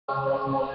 Amen.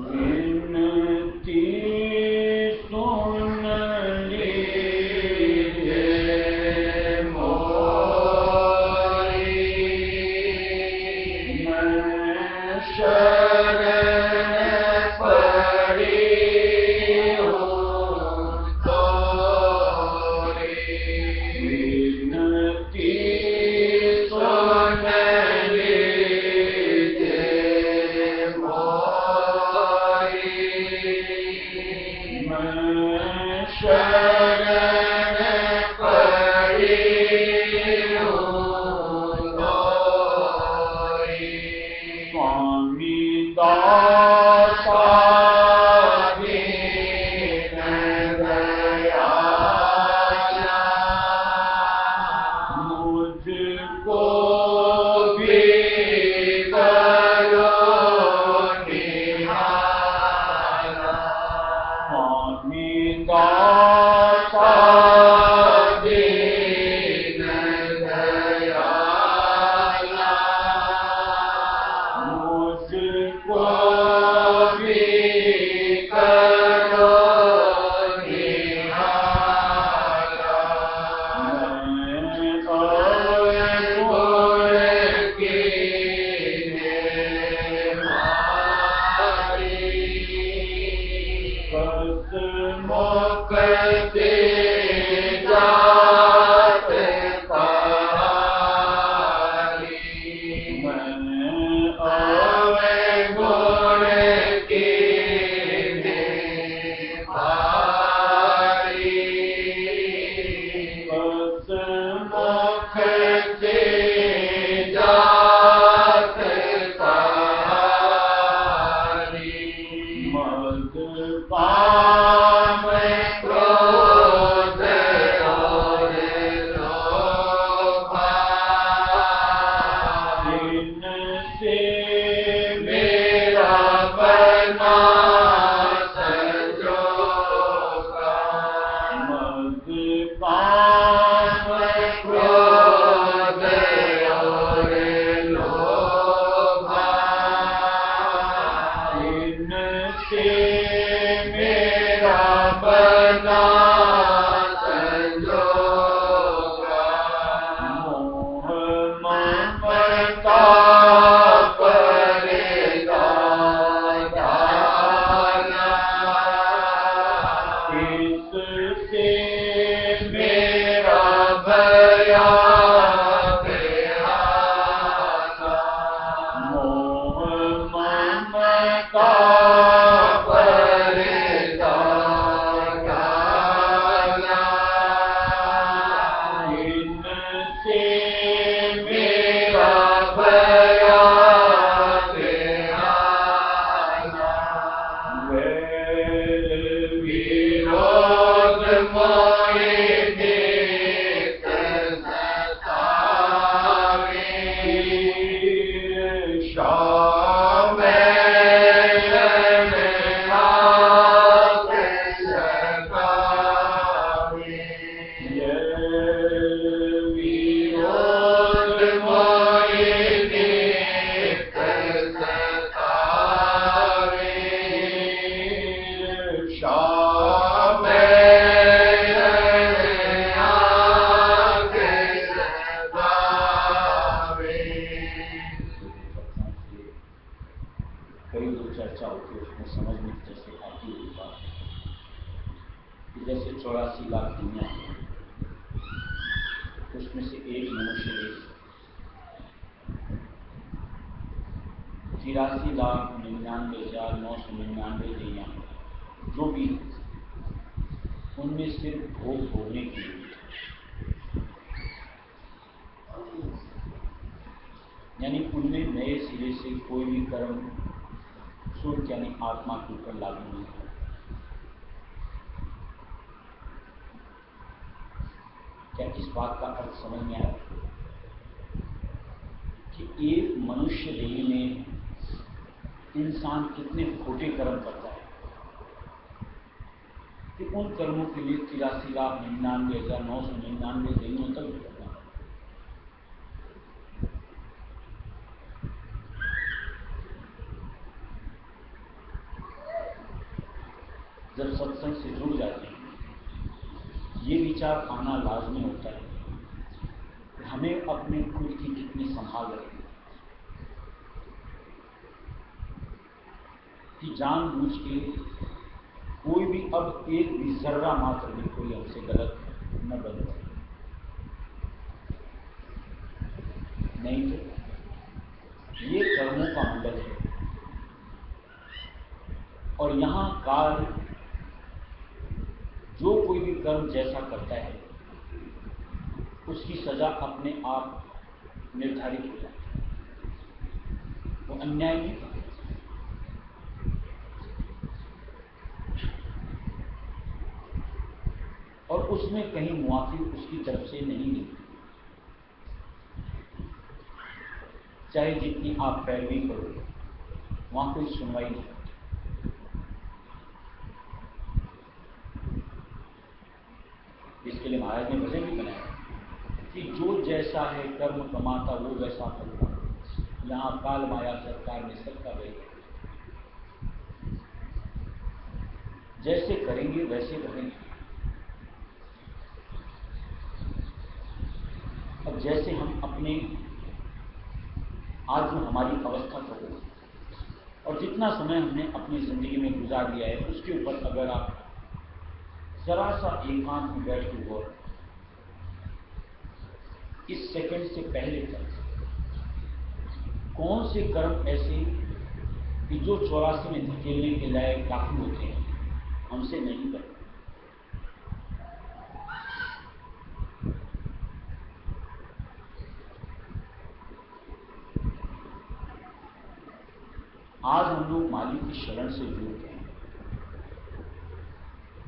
विनती सुन लीजिए मोरी, मैं शरण पड़ी हूँ तोरी। विनती सुन लीजिए मोरी, मैं शरण पड़ी हूँ तोरी। स्वामी दासा दीन दयाला, मुझको भी करो निहारा। स्वामी दासा दीन दयाला, मुझको भी करो निहारा। मैं अवगुण कीने मारी, बस मुक्ति जात तारी। मैं अवगुण कीने मारी, बस मुक्ति जात तारी। मद काम क्रोध और लोभा, इनसे मेरा बना संजोगा। मद काम क्रोध और लोभा, इनसे मेरा बना संजोगा। मोह ममता पर्दा डाला, इससे मेरा भया बेहारा। मोह ममता पर्दा डाला, इनसे मेरा भया बेहारा। वैर विरोध मोहे नित सतावे, शाम विरोध मोहे नित सतावे, शाम कई जो चर्चा होती है उसमें समझ में जैसे आती हुई बात कि जैसे 84 लाख दुनिया है, उसमें से एक मनुष्य देश 83,99,999 दैया जो भी उनमें सिर्फ भोग भोगने के लिए, यानी उनमें नए सिरे से कोई भी कर्म शुद्ध यानी आत्मा के ऊपर लागू नहीं है। क्या इस बात का अर्थ समझ में आया कि एक मनुष्य देह में इंसान कितने खोटे कर्म करता है कि उन कर्मों के लिए 83,99,999 देहियों तक भी करना है। जब सत्संग से जुड़ जाते हैं, ये विचार आना लाजमी होता है कि हमें अपने खुद की कितनी संभाल रखनी है, कि जानबूझ के कोई भी अब एक भी जर्रा मात्र भी कोई हमसे गलत न बने, नहीं तो ये कर्मों का मंडल है और यहाँ काल जो कोई भी कर्म जैसा करता है उसकी सजा अपने आप निर्धारित हो जाती है, वो अन्याय नहीं करता। और उसमें कहीं मुआफी उसकी तरफ से नहीं मिलती, चाहे जितनी आप पैरवी करो वहां कोई सुनवाई नहीं करती। इसके लिए महाराज ने भजन भी बनाया कि जो जैसा है कर्म कमाता वो वैसा करता, यहाँ काल माया सरकार में सबका वही, जैसे करेंगे वैसे भरेंगे। अब जैसे हम अपने आज जो हमारी अवस्था करो और जितना समय हमने अपनी जिंदगी में गुजार लिया है उसके ऊपर अगर आप जरा सा एकांत में बैठ के गौर, इस सेकंड से पहले तक कौन से कर्म ऐसे कि जो 84 में धकेलने के लायक काफी होते हैं हमसे नहीं करते। आज हम लोग मालिक की शरण से जुड़ते हैं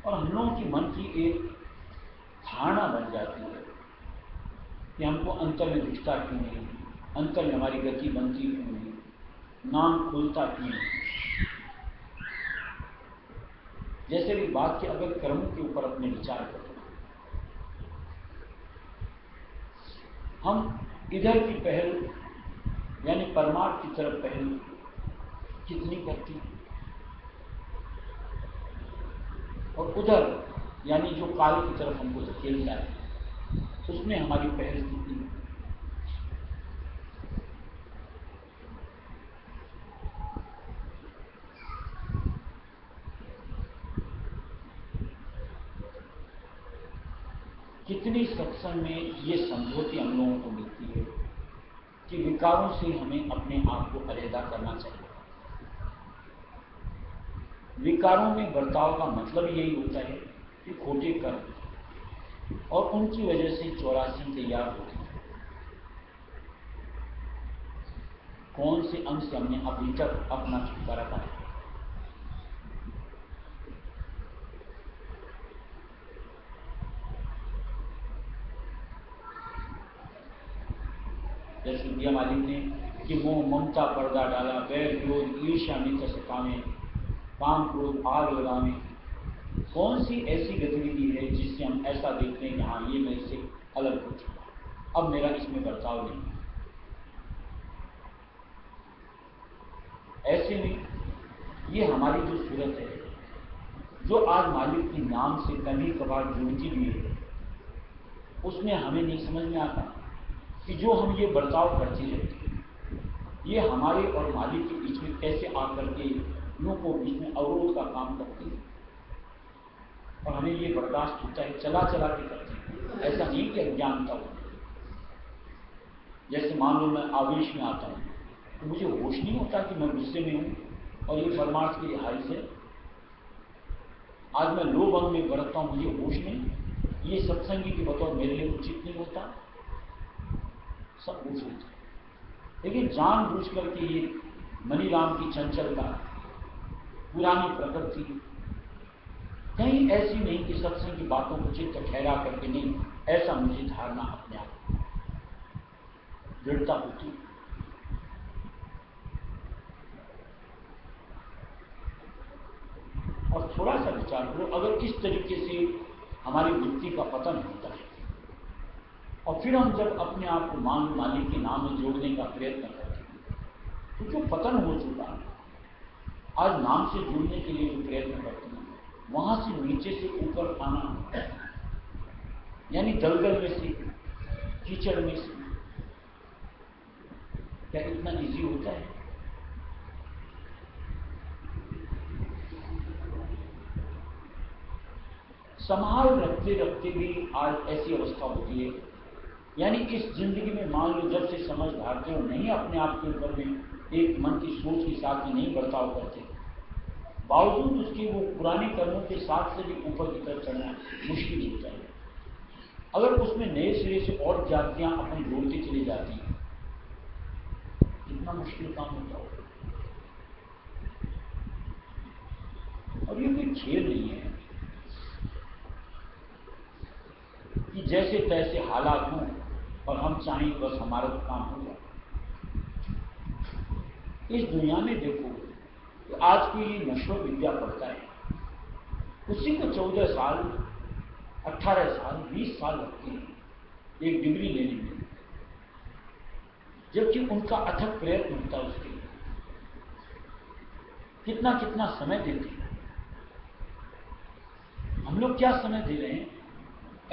और हम लोगों की मन की एक धारणा बन जाती है कि हमको अंतर में दिखता क्यों नहीं, अंतर में हमारी गति बनती क्यों नहीं, नाम खुलता क्यों नहीं। जैसे भी बात के अगर कर्मों के ऊपर अपने विचार करें, हम इधर की पहल यानी परमार्थ की तरफ पहल कितनी करती है और उधर यानी जो काल की तरफ हमको धकेलता है उसमें हमारी पहल कितनी है। कितनी सत्संग में ये समझौती हम लोगों को मिलती है कि विकारों से हमें अपने आप को अलहदा करना चाहिए। विकारों में बर्ताव का मतलब यही होता है कि खोटे कर्म और उनकी वजह से 84 तैयार होती है। कौन से अंग से हमने अभी तक अपना छुटकारा पाया। जैसे दिया मालिक ने कि मोह ममता पर्दा डाला, बैर विरोध ईर्ष्या मित्र सतावे, काम क्रोध आग लगावे। कौन सी ऐसी गतिविधि है जिससे हम ऐसा देखते हैं कि हाँ ये मेरे से अलग हो चुका, अब मेरा इसमें बर्ताव नहीं। ऐसे में ये हमारी जो सूरत है जो आज मालिक के नाम से कभी कभार जुड़ती भी है, उसमें हमें नहीं समझ में आता कि जो हम ये बर्ताव करते रहते ये हमारे और मालिक के बीच में कैसे आकर के लोगों को बीच में अवरोध का काम करती है और हमें ये बर्दाश्त होता है, चला चला के करते हैं। ऐसा नहीं कि अज्ञानता हो। जैसे मान लो मैं आवेश में आता हूँ तो मुझे होश नहीं होता कि मैं गुस्से में हूँ और ये परमार्थ की रिहाई से आज मैं लोभ अंग में बरतता हूँ, मुझे होश नहीं। ये सत्संगी के बतौर मेरे लिए उचित नहीं होता, सब कुछ होता है। लेकिन जानबूझ करके ये मनीराम की चंचलता, पुरानी प्रकृति कहीं ऐसी नहीं कि सत्संग की बातों को चित्त ठहरा करके नहीं, ऐसा मुझे धारणा अपने आप दृढ़ता होती। और थोड़ा सा विचार करो, अगर इस तरीके से हमारी वृत्ति का पतन होता है और फिर हम जब अपने आप को मालिक के नाम में जोड़ने का प्रयत्न करते हैं तो जो पतन हो चुका है, आज नाम से जुड़ने के लिए जो प्रयत्न करते हैं वहां से नीचे से ऊपर आना, यानी दलदल में से, कीचड़ में से, क्या इतना इजी होता है? संभाल रखते रखते भी आज ऐसी अवस्था होती है, यानी इस जिंदगी में मान लो जब से समझ धारते हो नहीं अपने आप के ऊपर में एक मन की सोच के साथ में नहीं बर्ताव करते, बावजूद उसके वो पुराने कर्मों के साथ से भी ऊपर की तरफ चढ़ना मुश्किल होता है। अगर उसमें नए सिरे से और जातियां अपनी जोड़ती चली जाती हैं, कितना मुश्किल काम होता होगा। और ये कोई खेल नहीं है कि जैसे तैसे हालात हों और हम चाहें बस हमारा काम हो जाए। इस दुनिया में देखो तो आज कोई नशो विद्या पढ़ता है, उसी को 14 साल, 18 साल, 20 साल लगते हैं एक डिग्री लेने में, जबकि उनका अथक प्रयत्न होता है उसके लिए, कितना कितना समय देते हैं। हम लोग क्या समय दे रहे हैं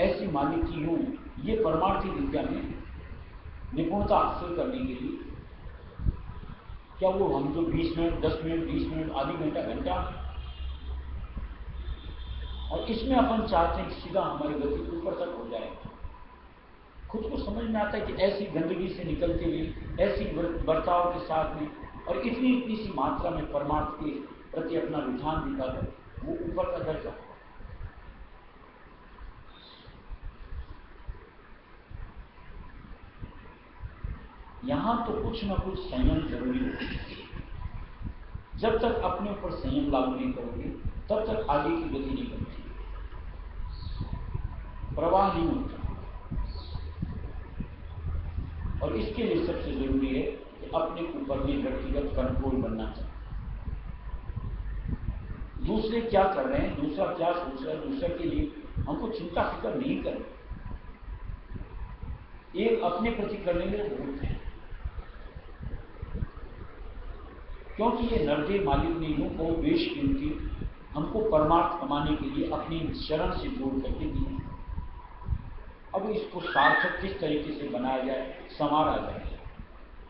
ऐसी मालिक की यूं ये परमार्थी विद्या में निपुणता हासिल करने के लिए? क्या वो हम जो 20 मिनट, 10 मिनट, 20 मिनट, आधी घंटा, घंटा, और इसमें अपन चाहते हैं कि सीधा हमारी गति ऊपर तक हो जाए। खुद को समझ में आता है कि ऐसी गंदगी से निकलते हुए, ऐसी बर्ताव के साथ में और इतनी इतनी सी मात्रा में परमार्थ के प्रति अपना रुझान दिखाकर वो ऊपर का दर्जा। यहां तो कुछ ना कुछ संयम जरूरी है। जब तक अपने ऊपर संयम लागू नहीं करोगे तब तक आगे की गति नहीं बनती, प्रवाह नहीं होता। और इसके लिए सबसे जरूरी है कि अपने ऊपर में व्यक्तिगत कंट्रोल बनना चाहिए। दूसरे क्या कर रहे हैं, दूसरा क्या सोच रहा है, दूसरे के लिए हमको चिंता फिक्र नहीं करनी। एक अपने प्रति करने में बहुत है, क्योंकि ये नरदेव मालिक ने यूं को बेशकीमती हमको परमार्थ कमाने के लिए अपनी शरण से जोड़ करके दी। अब इसको सार्थक किस तरीके से बनाया जाए, संवारा जाए,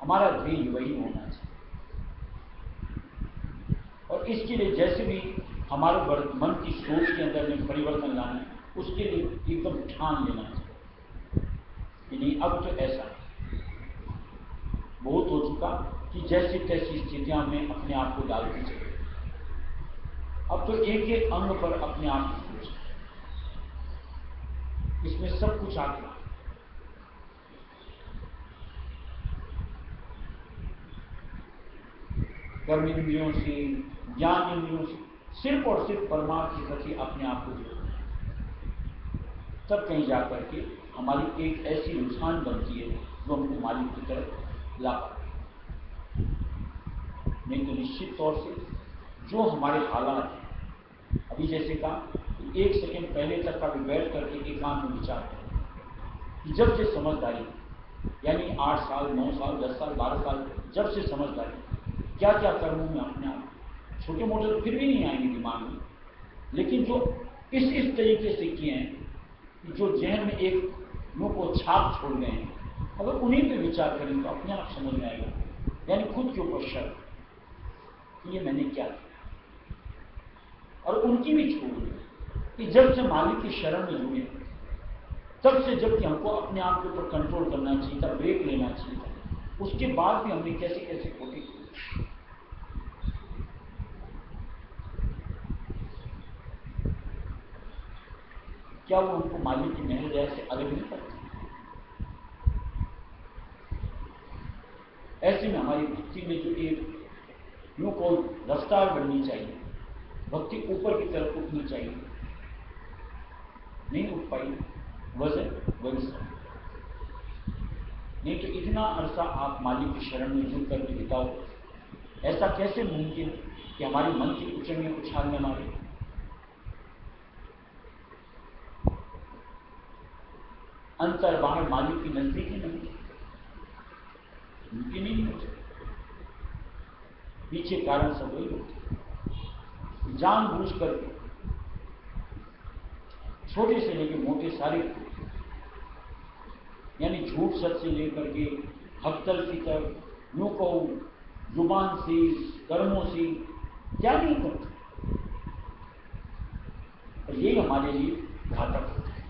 हमारा ध्येय वही होना चाहिए। और इसके लिए जैसे भी हमारे मन की सोच के अंदर में परिवर्तन लाना है, उसके लिए एकदम ठान लेना चाहिए कि नहीं, अब तो ऐसा बहुत हो चुका कि जैसी तैसी स्थितियां में अपने आप को डालती चले। अब तो एक एक अंग पर अपने आप को सोच, इसमें सब कुछ आ गया। कर्म इंद्रियों से, ज्ञान इंद्रियों से, सिर्फ और सिर्फ परमार्थ के प्रति अपने आप को जोड़ना, तब कहीं जाकर के हमारी एक ऐसी रुझान बनती है जो हमको मालिक की तरफ ला पाती। नहीं तो निश्चित तौर से जो हमारे हालात हैं, अभी जैसे कहा, एक सेकंड पहले तक का भी बैठ करके एकांत में विचार करें कि जब से समझदारी, यानी 8 साल, 9 साल, 10 साल, 12 साल, जब से समझदारी, क्या क्या कर्मों में अपने आप, छोटे मोटे तो फिर भी नहीं आएंगे दिमाग में, लेकिन जो इस तरीके से किए हैं कि जो जहन में एक मुंह को छाप छोड़ गए हैं, अगर उन्हीं पे विचार करें तो अपने आप समझ में आएगा, यानी खुद के ऊपर शर्त कि ये मैंने क्या किया। और उनकी भी छोड़ कि जब से मालिक की शरण में जुड़े, तब से जबकि हमको अपने आप के ऊपर कंट्रोल करना चाहिए था, ब्रेक लेना चाहिए था, उसके बाद भी हमने कैसे कैसे खोटी की। क्या वो हमको मालिक की मेहर दया से अलग नहीं करती? ऐसे में हमारी भक्ति में जो एक यूं को रफ्तार बढ़नी चाहिए, भक्ति ऊपर की तरफ उठनी चाहिए, नहीं उठ पाई, वजह वही सब। नहीं तो इतना अरसा आप मालिक की शरण में जुड़ करके बिताओ, ऐसा कैसे मुमकिन कि हमारे मन की उचंगे उछाल न मारे? अंतर बाहर मालिक की नजदीक ही नहीं, मुमकिन ही नहीं होता। पीछे कारण सब वही होते, जानबूझ करके छोटे से लेकर मोटे सारे, यानी झूठ सच से लेकर के हक तलफी तक, यूं कहो जुबान से, कर्मों से, क्या नहीं करते। और यही हमारे लिए घातक होता है।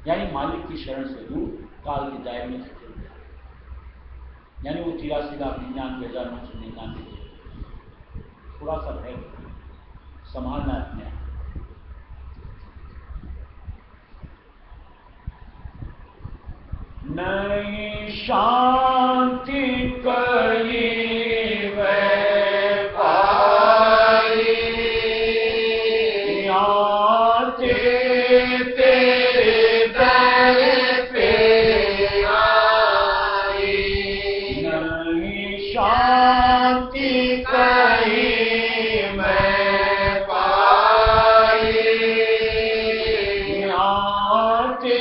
यानी मालिक की शरण से दूर, काल के दायरे में से चल जाए, यानी वो 83,99,999 थोड़ा सा है, संभालना अपने आप। नहीं शांति कहीं मैं पाई, आते तेरे दर पे आई। नहीं शांति कहीं मैं पाई, आते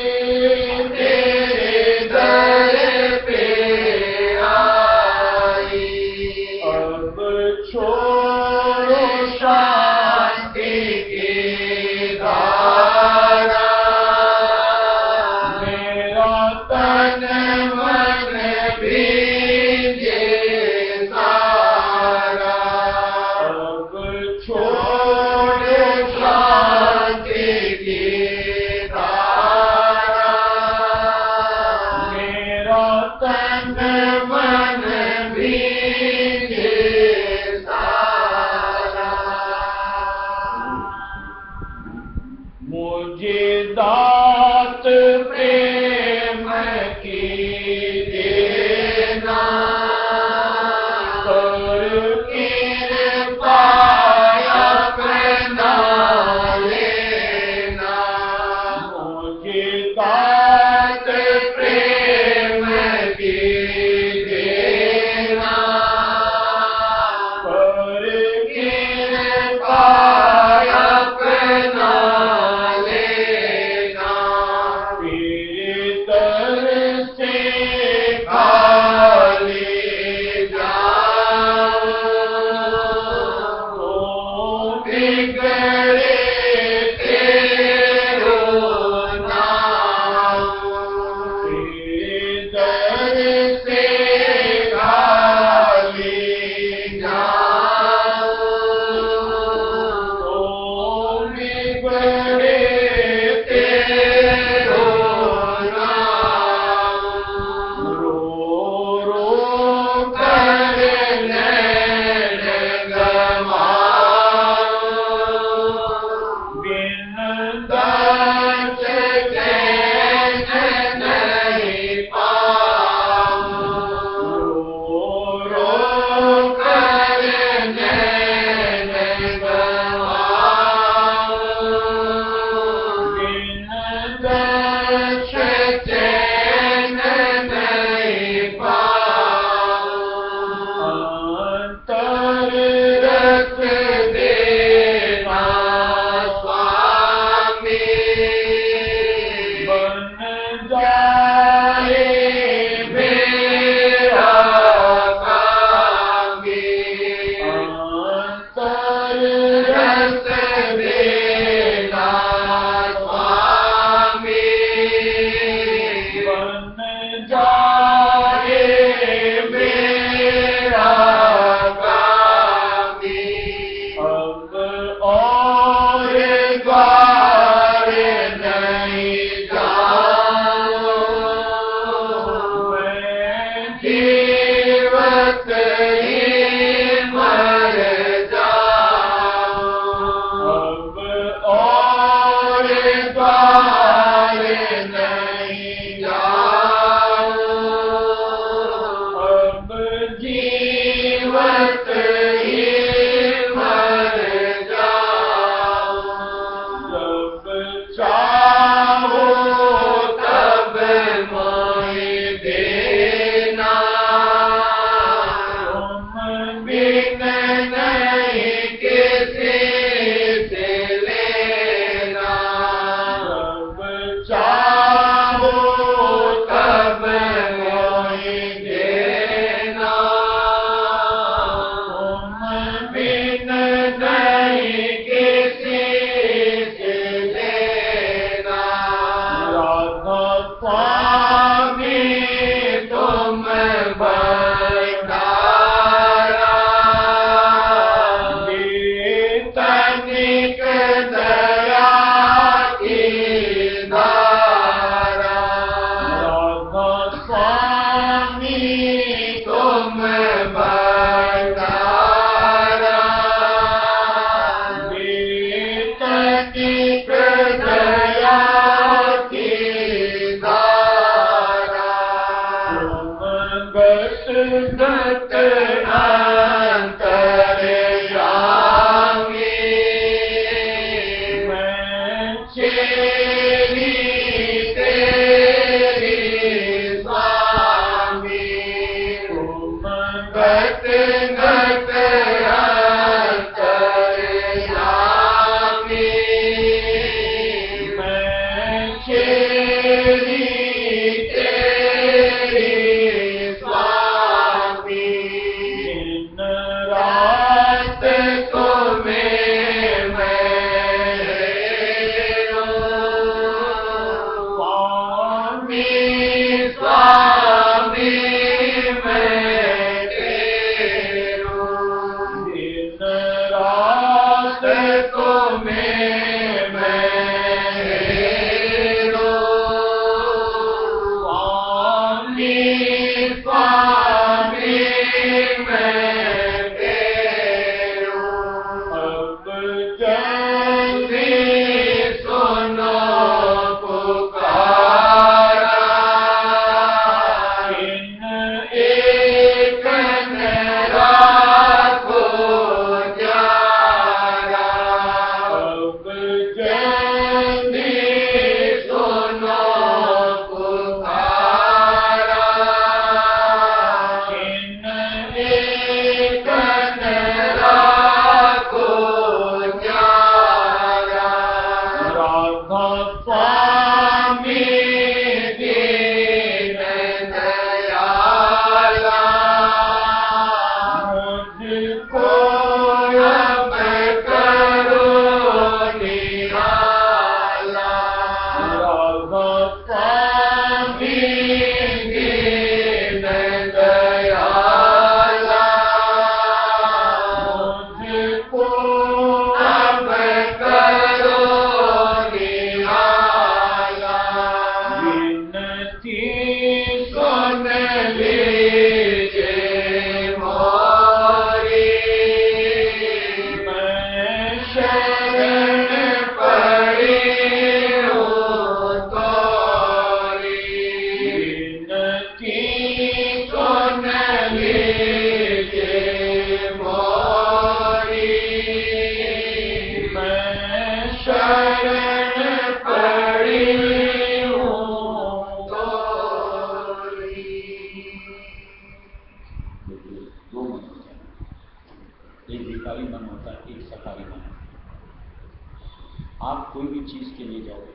आप कोई भी चीज के लिए जाओगे,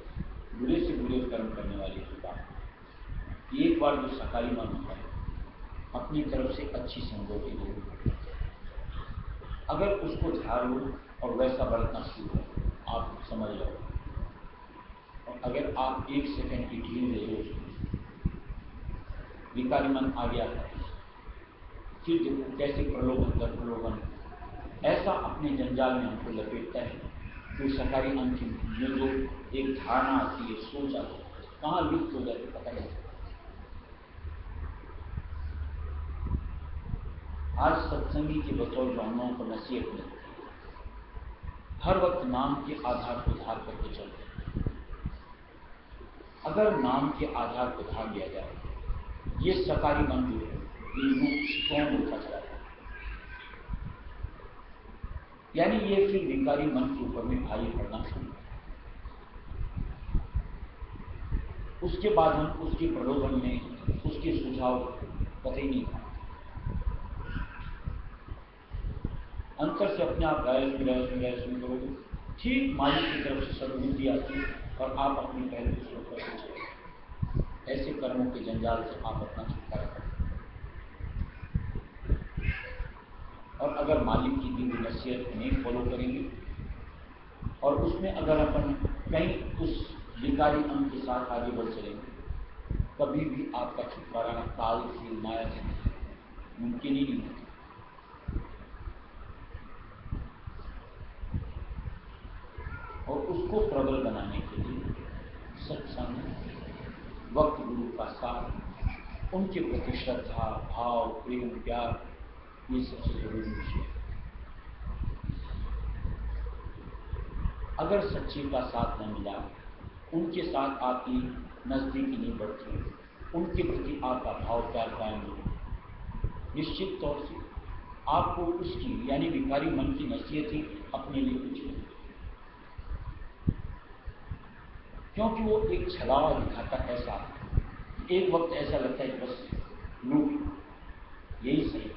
बुरे से बुरे कर्म करने वाली की बात। एक बार जो सकारी मन होता है, अपनी तरफ से अच्छी संगति हो, अगर उसको ध्यान लो और वैसा बरतना शुरू हो, आप समझ जाओ। और अगर आप एक सेकंड की ढील दे दो, विकारी मन आ गया है, फिर देखो कैसे प्रलोभन दर प्रलोभन ऐसा अपने जंजाल में हमको लपेटता है। तो सकारी अंतिम में जो एक धारणा आती है, सोच आती है, कहाँ लुप्त हो जाती पता नहीं। आज सत्संगी के बतौर जो हम लोगों को नसीहत मिलती है, हर वक्त नाम के आधार को धार करके चलते। अगर नाम के आधार को धार दिया जाए, ये सकारी मन जो है ये स्ट्रॉन्ग होता चला जाए, यानी ये फिर विकारी मन के ऊपर में भारी पड़ना शुरू। उसके बाद हम उसके प्रलोभन में उसके सुझाव पता ही नहीं था। अंतर से अपने आप गायस में करोगे, ठीक मालिक की तरफ से सद्बुद्धि आती है और आप अपनी पहले को करते। ऐसे कर्मों के जंजाल से आप अपना छुटकारा करते। और अगर मालिक की दी हुई नसीहत नहीं फॉलो करेंगे और उसमें अगर अपन कहीं उस विकारी अंग के साथ आगे बढ़ चलेंगे, कभी भी आपका छुटकारा काल से माया से मुमकिन ही नहीं है। और उसको प्रबल बनाने के लिए सत्संग, वक्त गुरु का साथ, उनके प्रति श्रद्धा, भाव, प्रेम, प्यार, ये सबसे जरूरी विषय है। अगर सच्चे का साथ न मिला, उनके साथ आपकी नजदीकी नहीं बढ़ती, उनके प्रति आपका भाव प्यार कायम नहीं, निश्चित तौर से आपको उसकी यानी विकारी मन की नसीहत ही अपने लिए कुछ नहीं, क्योंकि वो एक छलावा दिखाता ऐसा। एक वक्त ऐसा लगता है बस लूट यही सही,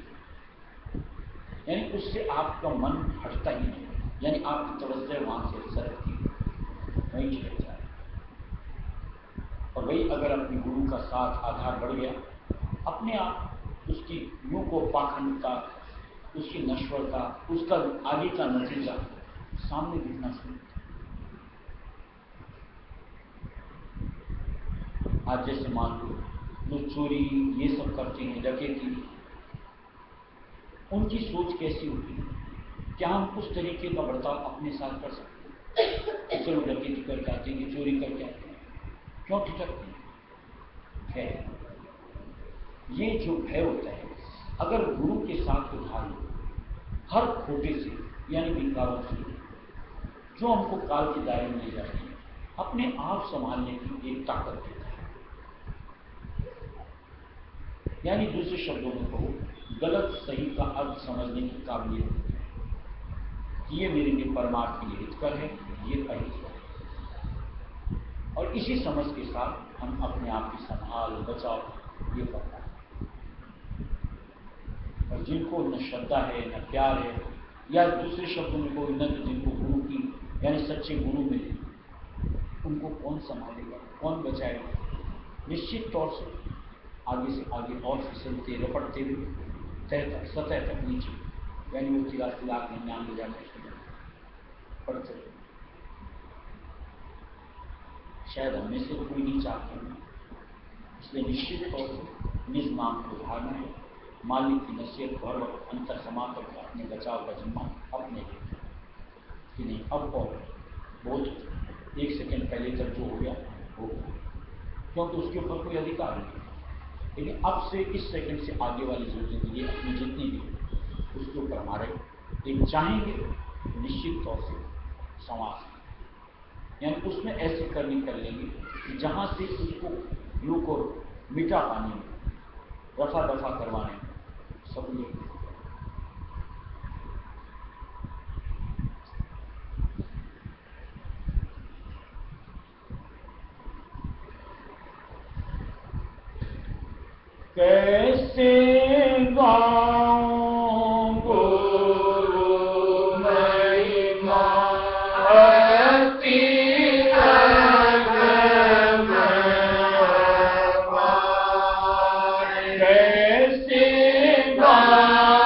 यानी उससे आपका मन हटता ही नहीं, यानी आपकी तवज्जो वहां से सरकती वहीं चले जाए। और वही अगर अपने गुरु का साथ आधार बढ़ गया, अपने आप उसकी यूं को पाखंडता, उसकी नश्वरता, उसका आगे का नतीजा सामने दिखना शुरू। आज जैसे मान लो जो चोरी ये सब करते हैं, डकैती, उनकी सोच कैसी होती है? क्या हम उस तरीके का बर्ताव अपने साथ कर सकते हैं? चलो डकैती करके आते हैं, चोरी करके आते हैं, क्यों ठिठकते हैं? ये जो भय होता है, अगर गुरु के साथ उधार लो, हर खोटे से यानी विकारों से जो हमको काल के दायरे में ले जाते हैं, अपने आप संभालने की एक ताकत देता है। यानी दूसरे शब्दों में कहो, गलत सही का अर्थ समझने की काबिलियत, ये मेरे लिए परमार्थ के लिए हितकर है, ये अहितकर है। और इसी समझ के साथ हम अपने आप की संभाल बचाव ये करता है। और जिनको न श्रद्धा है न प्यार है, या दूसरे शब्दों में कोई न जिनको गुरु की यानी सच्चे गुरु मिले, उनको कौन संभालेगा, कौन बचाएगा? निश्चित तौर से आगे से आगे और फिसलते रपटते हुए तय तक सतह तक नीचे यानी वो 83,99,000 पढ़ सके। शायद हमें से कोई नहीं चाहते हैं, इसलिए निश्चित तौर से निज नाम को उधारना है, मालिक की नसीहत हर वक्त अंतर समाप्त कर अपने बचाव का जिम्मा अपने लिए कि नहीं अब और बहुत 1 सेकंड पहले तक जो हो गया हो गया, क्योंकि उसके ऊपर कोई अधिकार नहीं। लेकिन अब से इस सेकंड से आगे वाली जो जिंदगी अपनी जितनी भी उसके ऊपर हमारे एक चाहेंगे निश्चित तौर से समाज, यानी उसमें ऐसी करनी कर लेंगे कि जहाँ से उसको यूँ को मिटा पाने में, रफा दफा करवाने में सहूलियत। कैसे गाऊं गुरु महिमा अति कैसे गाऊं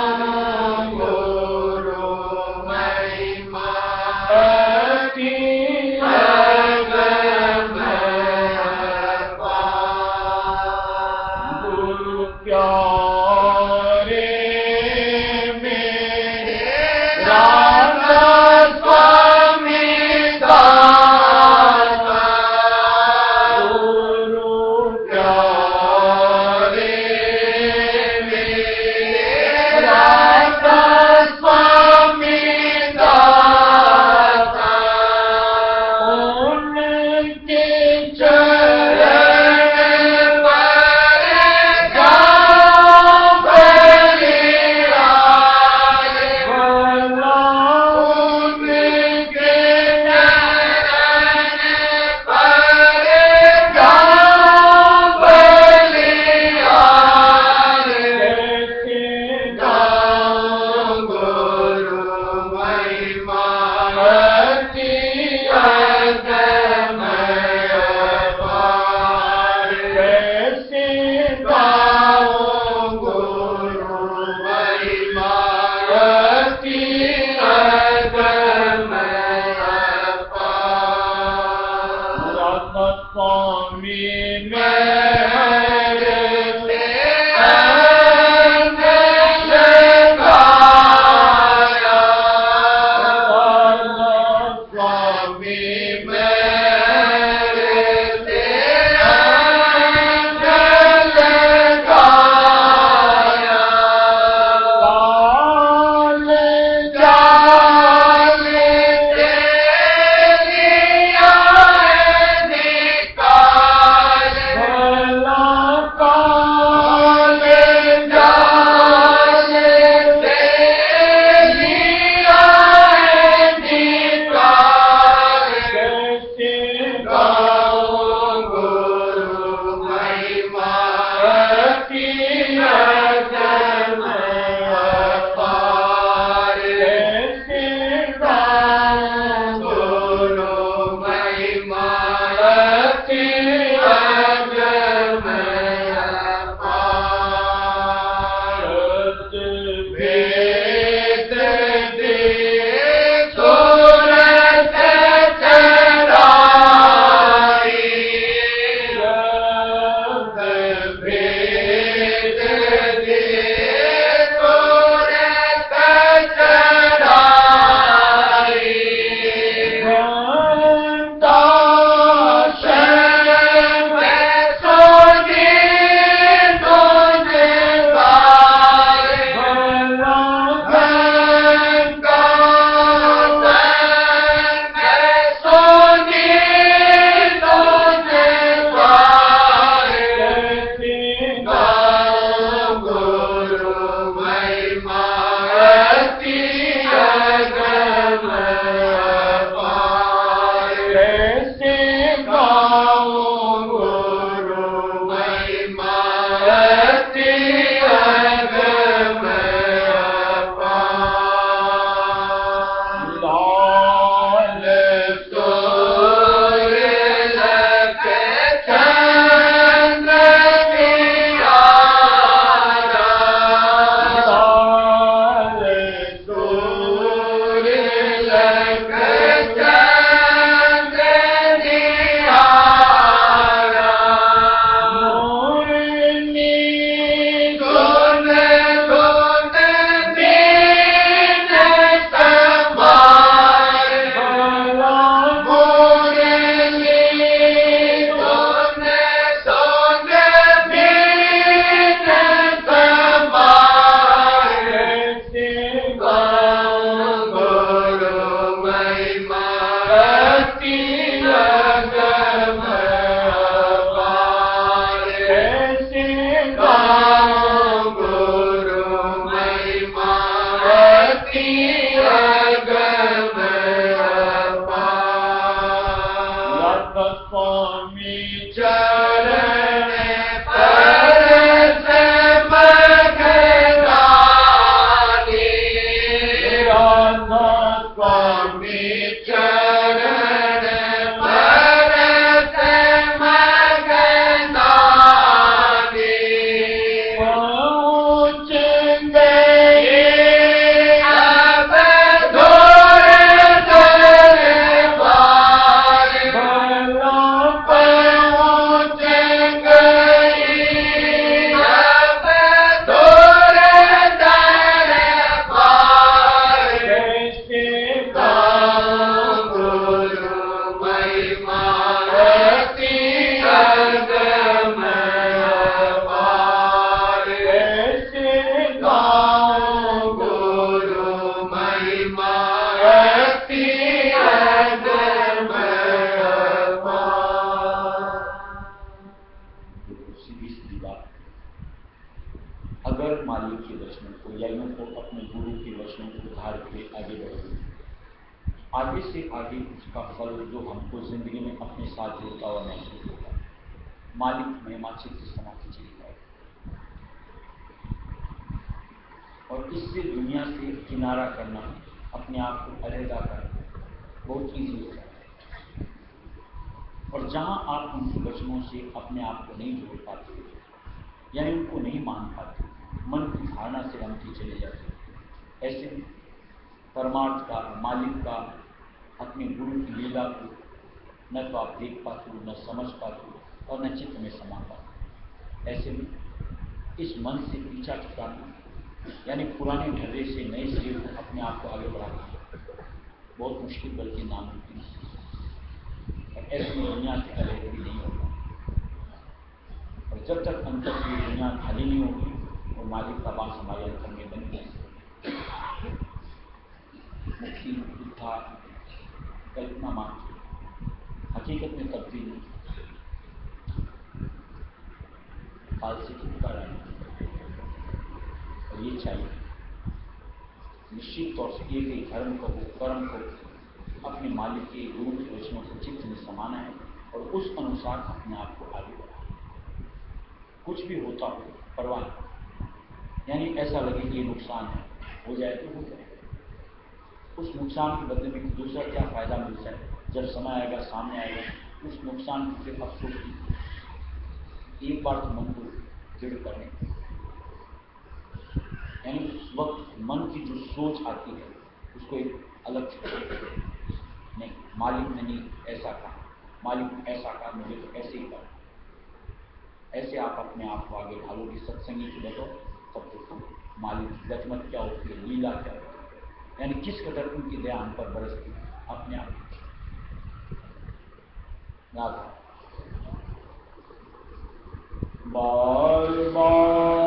अगर मालिक के वचनों को या यूं को अपने गुरु के वचनों को धार के आगे बढ़े, आगे से आगे उसका फल जो हमको जिंदगी में अपने साथ जोड़ता हुआ महसूस होगा। मालिक महिमा चित्त समाधि चलेगा और इससे दुनिया से किनारा करना, अपने आप को अलहदा करना बहुत ईजी हो जाता है। और जहाँ आप उनके वचनों से अपने आप को नहीं जोड़ पाते, यानी उनको नहीं मान पाते, मन की धारणा से रमते चले जाते, ऐसे में परमार्थ का, मालिक का, अपने गुरु की लीला को न तो आप देख पाते हो, न समझ पाते हो और न चित्त में समा पाते। ऐसे में इस मन से पीछा छुड़ाना, यानी पुराने ढर्रे से नए सिरे को अपने आप को आगे बढ़ाना बहुत मुश्किल, बल्कि नामुमकिन है। और ऐसे में दुनिया से अलग भी नहीं होगा। और जब तक अंतर से दुनिया खाली नहीं होगी और मालिक का बात हमारे अंतर में बन गया, मुक्ति, उद्धार कल्पना मात्र, हकीकत में तब्दील काल से छुटकारा है। और ये चाहिए निश्चित तौर से एक ही धर्म को, कर्म को अपने मालिक के गुरु के वचनों को चित्त में समाना है और उस अनुसार अपने आप को आगे बढ़ाना। कुछ भी होता हो परवाह नहीं, यानी ऐसा लगे कि ये नुकसान है, हो जाए तो हो जाए। उस नुकसान के बदले में दूसरा क्या फायदा मिल जाए, जब समय आएगा, सामने आएगा, उस नुकसान को फिर अफसोस कीजिए। एक बार तो मन को दृढ़ करने, यानी उस वक्त मन की जो सोच आती है उसको एक अलग नहीं, मालिक ने नहीं ऐसा कहा, मालिक ऐसा कहा, मुझे तो ऐसे ही कहा। ऐसे आप अपने आप को आगे ढालोगे, सत्संगी की बैठो, तब तो मालिक की गजमत क्या होती है, लीला क्या होती है, यानी किस कदर उनकी दया हम पर बरसती है अपने आप। बार बार